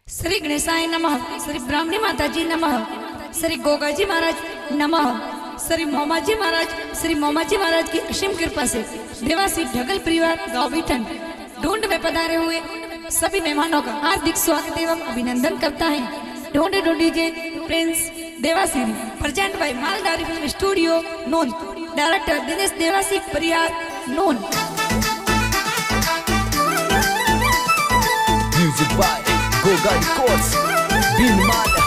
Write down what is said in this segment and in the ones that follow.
श्री गणेशाय नमः, श्री ब्राह्मणी माताजी नमः, श्री गोगाजी महाराज नमः, श्री मोमाजी महाराज की असीम कृपा से देवासी ढगल परिवार गांव बीठन ढूंढ में पधारे हुए सभी मेहमानों का हार्दिक स्वागत एवं अभिनंदन करता है। ढूंढे ढूंढीजे Prince Dewasi present by Maldari film studio नोन, डायरेक्टर दिनेश देवासी परिवार नोन। Music by Goga Records, Binmada.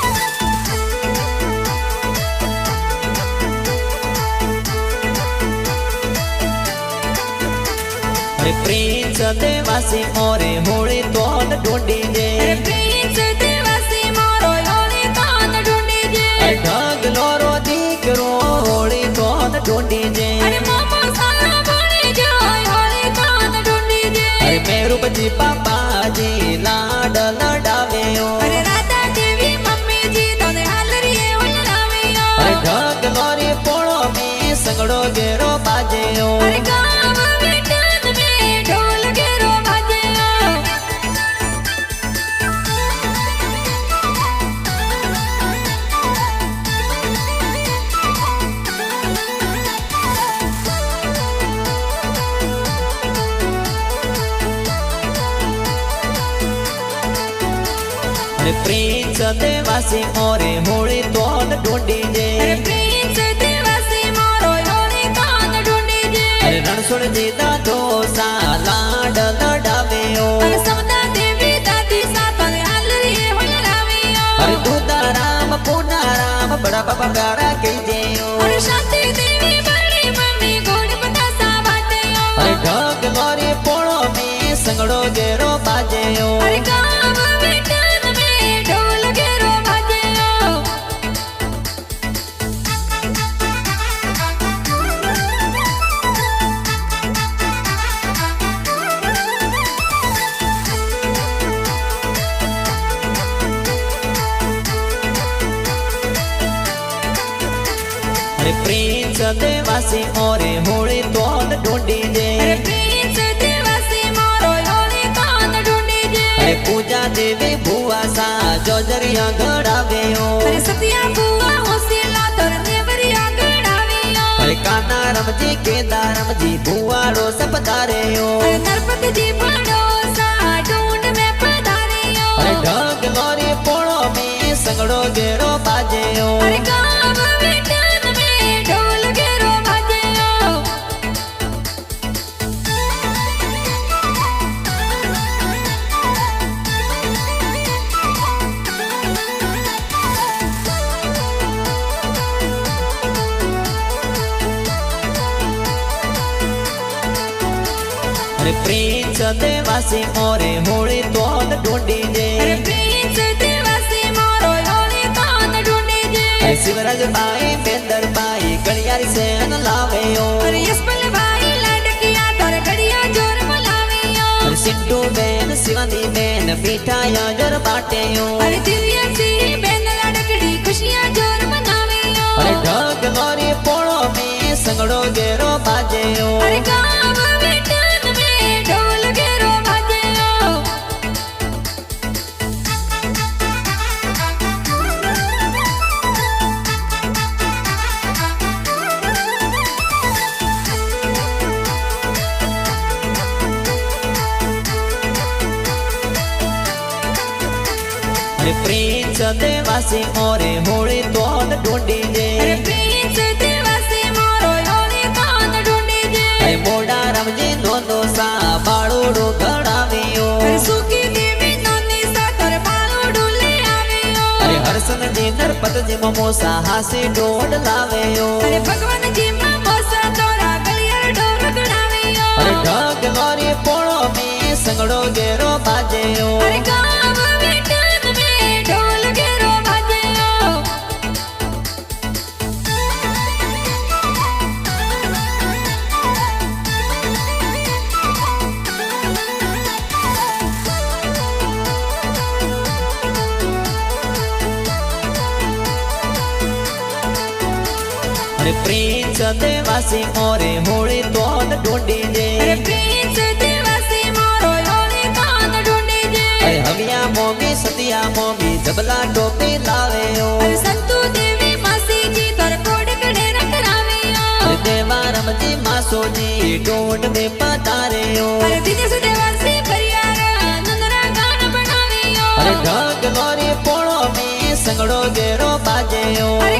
अरे प्रिंस देवासी मोरे होळे तोंड ढूंढीजे, अरे प्रिंस देवासी मोरो होळे तोंड ढूंढीजे, अरे ढगलो रो दीकरो होळे तोंड ढूंढीजे, अरे मोमो साला बोले जो होळे तोंड ढूंढीजे, अरे मेरूपजी पापाजी लाड लडावेयो, अरे राधा देवी मम्मी जी तोने हालरिए उलरावेयो, अरे ढगलो रे पोळो में संगड़ो गेरो बाजेयो, अरे गाँव बेटन में ढोल गेरो बाजेयो। अरे प्रिंस देवासी मोरे होळे तोंड ढूंढीजे, अरे प्रिंस देवासी मोरो होळे तोंड ढूंढीजे, अरे रणछोड़ जी दादो सा लाड लडावेयो, अरे समदा देवी दादी सा तोने हालरिए उलरावेयो, अरे दूताराम पूनाराम बड़ा बाबा गारा कीजेयो, अरे शांति देवी बड़ी मम्मी गोड़ बतासा बातेयो, अरे ढग लोरी पोळो में संगड़ो गेरो बाजेयो, अरे गाँव बेटन में ढोल गेरो बाजेयो। अरे प्रिंस देवासी मोरे होळे तोंड ढूंढीजे, अरे प्रिंस देवासी मोरो होळे तोंड ढूंढीजे, अरे पूजा देवी भुआ सा जोजरिया घड़ावेयो, अरे सतिया बुआ होसिला तोर नेवरिया गड़ावेयो, अरे काना रमजी केदारम जी भुआड़ो सपधारेयो, अरे नरपति जी बड़ो सा ढूंढ में पधारेयो, अरे ढग लोरी पोळो में संगड़ो गेरो बाजेयो, अरे गाँव बेटन में ढोल गेरो बाजेयो। अरे प्रिंस देवासी मोरे होळे तोंड ढूंढीजे, अरे प्रिंस देवासी मोरो होळे तोंड ढूंढीजे, अरे शिवराज बाई बेंदर बाई गलियारी से न लावेयो, अरे यशपल भाई लड़किया तोर घड़िया जोर मलावेयो, अरे सिंटू बेन शिवानी बेन मिठाया जोर बाटेयो, अरे दिव्या सी बेन लड़कड़ी खुशियां जोर मनावेयो, अरे ढग लोरी पोळो में संगड़ो गेरो बाजेयो, अरे गाँव बेटन में ढोल गेरो बाजेयो। अरे प्रिंस देवासी मोरे होळे तोंड ढूंढीजे, अरे प्रिंस देवासी मोरो होळे तोंड ढूंढीजे, अरे मोड़ा रमजी नोंदो सा बाळोड़ो घड़ावेयो, अरे सुखी देवी नोनी सा तोर बालो डुले आवेयो, अरे हरसन जी नरपत जी ममोसा हासे ढोंढ लावेयो, अरे भगवान जी मोसा तोरा गलियर ढोल गड़ावेयो, अरे ढग लोरी पोळो में संगड़ो गेरो बाजेयो, अरे गाँव बेटन में ढोल गेरो बाजेयो। अरे प्रिंस देवासी मोरे होळे तोंड ढूंढीजे, अरे प्रिंस देवासी मोरो होळे तोंड ढूंढीजे, अरे भगिया मोमी सतिया मोमी जबला टोपी लावे ओ अरे संतू देवी मासी जी तोर कोड कड़े रखरावे अरे देवारम जी मासो जी डोंड में पधारे ओ अरे दिनेश देवासी परियारा नंदरा गान बनावे अरे ढग लोरी पोड़ो में संगड़ो गेरो बाजे ओ अरे